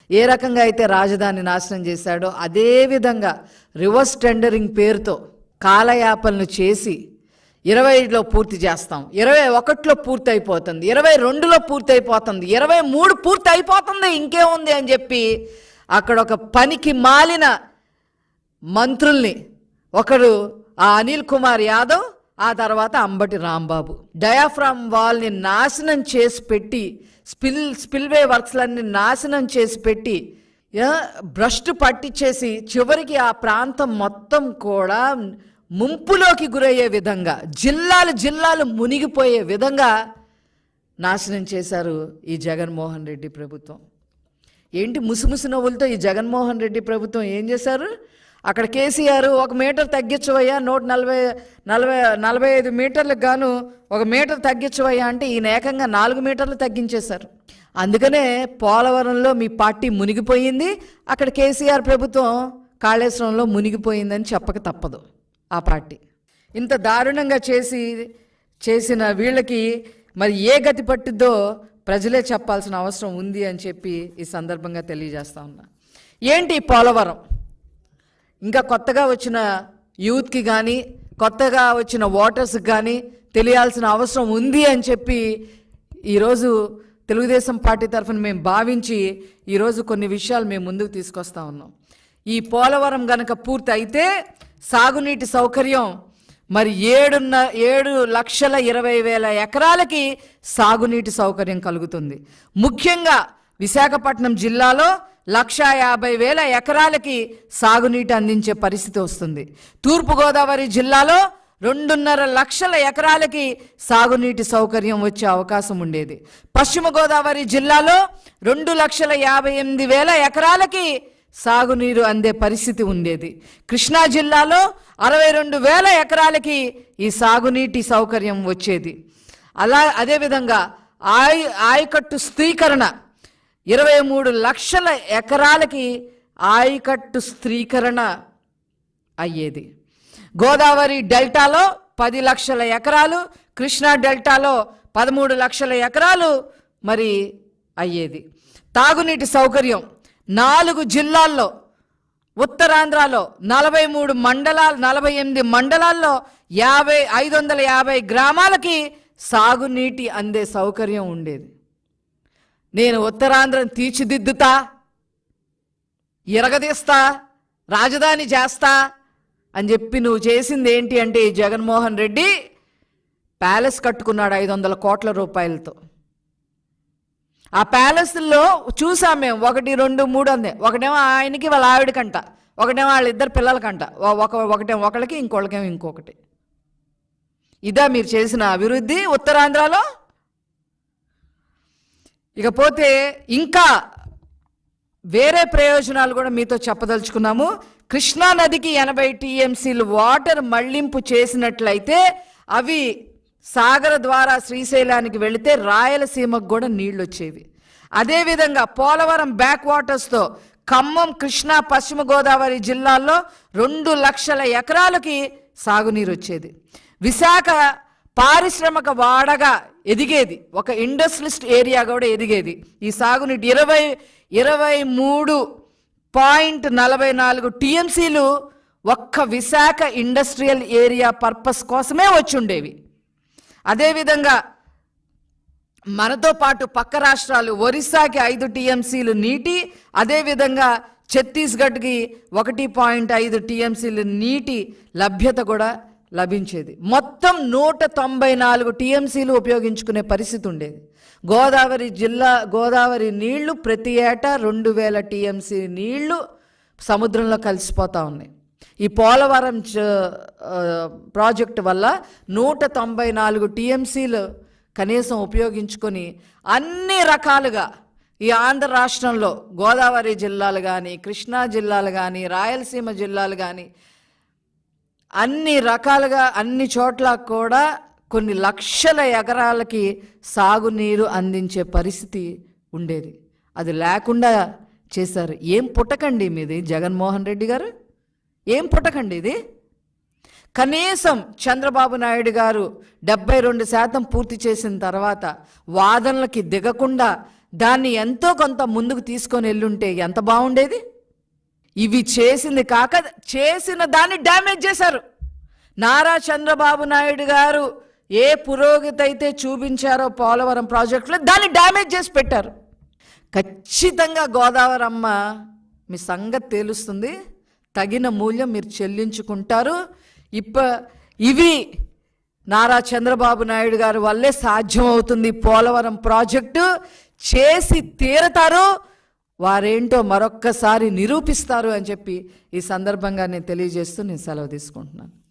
ఏ రకంగా అయితే రాజధాని నాశనం చేశాడో అదేవిధంగా రివర్స్ టెండరింగ్ పేరుతో కాలయాపనలు చేసి 20లో పూర్తి చేస్తాం, 21లో పూర్తి అయిపోతుంది, 22లో పూర్తి అయిపోతుంది, 23 పూర్తి అయిపోతుంది, ఇంకేముంది అని చెప్పి అక్కడ ఒక పనికి మాలిన మంత్రుల్ని, ఒకడు ఆ అనిల్ కుమార్ యాదవ్, ఆ తర్వాత అంబటి రాంబాబు డయాఫ్రామ్ వాల్ని నాశనం చేసి పెట్టి, స్పిల్వే వర్క్స్లన్నీ నాశనం చేసి పెట్టి భ్రష్టు పట్టించేసి చివరికి ఆ ప్రాంతం మొత్తం కూడా ముంపులోకి గురయ్యే విధంగా, జిల్లాలు మునిగిపోయే విధంగా నాశనం చేశారు ఈ జగన్మోహన్ రెడ్డి ప్రభుత్వం. ఏంటి ముసుముసు నవ్వులతో ఈ జగన్మోహన్ రెడ్డి ప్రభుత్వం ఏం చేశారు? అక్కడ కేసీఆర్ 1 మీటర్ తగ్గించవయ్యా, 145 మీటర్లకు గాను 1 మీటర్ తగ్గించవయ్యా అంటే ఈయన ఏకంగా 4 మీటర్లు తగ్గించేశారు. అందుకనే పోలవరంలో మీ పార్టీ మునిగిపోయింది, అక్కడ కేసీఆర్ ప్రభుత్వం కాళేశ్వరంలో మునిగిపోయిందని చెప్పక తప్పదు. ఆ పార్టీ ఇంత దారుణంగా చేసిన వీళ్ళకి మరి ఏ గతి పట్టిద్దో ప్రజలే చెప్పాల్సిన అవసరం ఉంది అని చెప్పి ఈ సందర్భంగా తెలియజేస్తా ఉన్నా. ఏంటి పోలవరం? ఇంకా కొత్తగా వచ్చిన యూత్కి కానీ కొత్తగా వచ్చిన ఓటర్స్కి కానీ తెలియాల్సిన అవసరం ఉంది అని చెప్పి ఈరోజు తెలుగుదేశం పార్టీ తరఫున మేము భావించి ఈరోజు కొన్ని విషయాలు మేము ముందుకు తీసుకొస్తా ఉన్నాం. ఈ పోలవరం గనక పూర్తి అయితే సాగునీటి సౌకర్యం మరి 7,20,000 ఎకరాలకి సాగునీటి సౌకర్యం కలుగుతుంది. ముఖ్యంగా విశాఖపట్నం జిల్లాలో 1,50,000 ఎకరాలకి సాగునీటి అందించే పరిస్థితి వస్తుంది. తూర్పుగోదావరి జిల్లాలో 2.5 లక్షల ఎకరాలకి సాగునీటి సౌకర్యం వచ్చే అవకాశం ఉండేది. పశ్చిమ గోదావరి జిల్లాలో 2,58,000 ఎకరాలకి సాగునీరు అందే పరిస్థితి ఉండేది. కృష్ణా జిల్లాలో 62,000 ఎకరాలకి ఈ సాగునీటి సౌకర్యం వచ్చేది. అదేవిధంగా ఆయకట్టు స్థిరీకరణ 23 లక్షల ఎకరాలకి ఆయకట్టు స్థిరీకరణ అయ్యేది. గోదావరి డెల్టాలో 10 లక్షల ఎకరాలు, కృష్ణా డెల్టాలో 13 లక్షల ఎకరాలు మరి అయ్యేది. తాగునీటి సౌకర్యం 4 జిల్లాల్లో, ఉత్తరాంధ్రలో 48 మండలాల్లో 550 గ్రామాలకి సాగునీటి అందే సౌకర్యం ఉండేది. నేను ఉత్తరాంధ్రను తీర్చిదిద్దుతా, ఇరగదీస్తా, రాజధాని చేస్తా అని చెప్పి నువ్వు చేసింది ఏంటి అంటే ఈ జగన్మోహన్ రెడ్డి ప్యాలెస్ కట్టుకున్నాడు 500 కోట్ల రూపాయలతో. ఆ ప్యాలెస్లో చూసాం మేము, 1, 2, 3 అందే. ఒకటేమో ఆయనకి వాళ్ళ ఆవిడకంట, ఒకటేమో వాళ్ళిద్దరు పిల్లలకంట, ఒకటేమో ఒకళ్ళకి, ఇంకోళ్ళకేమో ఇంకొకటి. ఇదా మీరు చేసిన అభివృద్ధి ఉత్తరాంధ్రలో? ఇకపోతే ఇంకా వేరే ప్రయోజనాలు కూడా మీతో చెప్పదలుచుకున్నాము. కృష్ణా నదికి 80 టీఎంసీలు వాటర్ మళ్లింపు చేసినట్లయితే అవి సాగర ద్వారా శ్రీశైలానికి వెళితే రాయలసీమకు కూడా నీళ్ళు వచ్చేవి. అదేవిధంగా పోలవరం బ్యాక్ వాటర్స్తో ఖమ్మం, కృష్ణా, పశ్చిమ గోదావరి జిల్లాల్లో 2 లక్షల ఎకరాలకి సాగునీరు వచ్చేది. విశాఖ పారిశ్రామిక వాడగా ఎదిగేది, ఒక ఇండస్ట్రియలిస్ట్ ఏరియా కూడా ఎదిగేది. ఈ సాగునీటి 23.44 టీఎంసీలు ఒక్క విశాఖ ఇండస్ట్రియల్ ఏరియా పర్పస్ కోసమే వచ్చి ఉండేవి. అదేవిధంగా మనతో పాటు పక్క రాష్ట్రాలు ఒరిస్సాకి 5 టీఎంసీలు నీటి, అదేవిధంగా ఛత్తీస్గఢ్కి 1.5 టీఎంసీలు నీటి లభ్యత కూడా లభించేది. మొత్తం 194 టీఎంసీలు ఉపయోగించుకునే పరిస్థితి ఉండేది. గోదావరి నీళ్లు ప్రతి ఏటా 2,000 టీఎంసీ నీళ్లు సముద్రంలో కలిసిపోతూ ఉన్నాయి. ఈ పోలవరం ప్రాజెక్టు వల్ల 194 టీఎంసీలు కనీసం ఉపయోగించుకొని అన్ని రకాలుగా ఈ ఆంధ్ర రాష్ట్రంలో గోదావరి జిల్లాలు కానీ, కృష్ణా జిల్లాలు కానీ, రాయలసీమ జిల్లాలు కానీ అన్ని రకాలుగా అన్ని చోట్ల కూడా కొన్ని లక్షల ఎకరాలకి సాగునీరు అందించే పరిస్థితి ఉండేది. అది లేకుండా చేశారు. ఏం పుట్టకండి మీది జగన్మోహన్ రెడ్డి గారు, ఏం పుట్టకండి ఇది. కనీసం చంద్రబాబు నాయుడు గారు 72% పూర్తి చేసిన తర్వాత వాదనలకి దిగకుండా దాన్ని ఎంతో కొంత ముందుకు తీసుకొని వెళ్ళుంటే ఎంత బాగుండేది. ఇవి చేసింది కాక చేసిన దాన్ని డ్యామేజ్ చేశారు. నారా చంద్రబాబు నాయుడు గారు ఏ పురోగతి అయితే చూపించారో పోలవరం ప్రాజెక్టులో దాన్ని డ్యామేజ్ చేసి పెట్టారు. ఖచ్చితంగా గోదావరి అమ్మ మీ సంగతి తేలుస్తుంది, తగిన మూల్యం మీరు చెల్లించుకుంటారు. ఇవి నారా చంద్రబాబు నాయుడు గారి వల్లే సాధ్యమవుతుంది. పోలవరం ప్రాజెక్టు చేసి తీరతారు, వారేంటో మరొక్కసారి నిరూపిస్తారు అని చెప్పి ఈ సందర్భంగా నేను తెలియజేస్తూ నేను సెలవు తీసుకుంటున్నాను.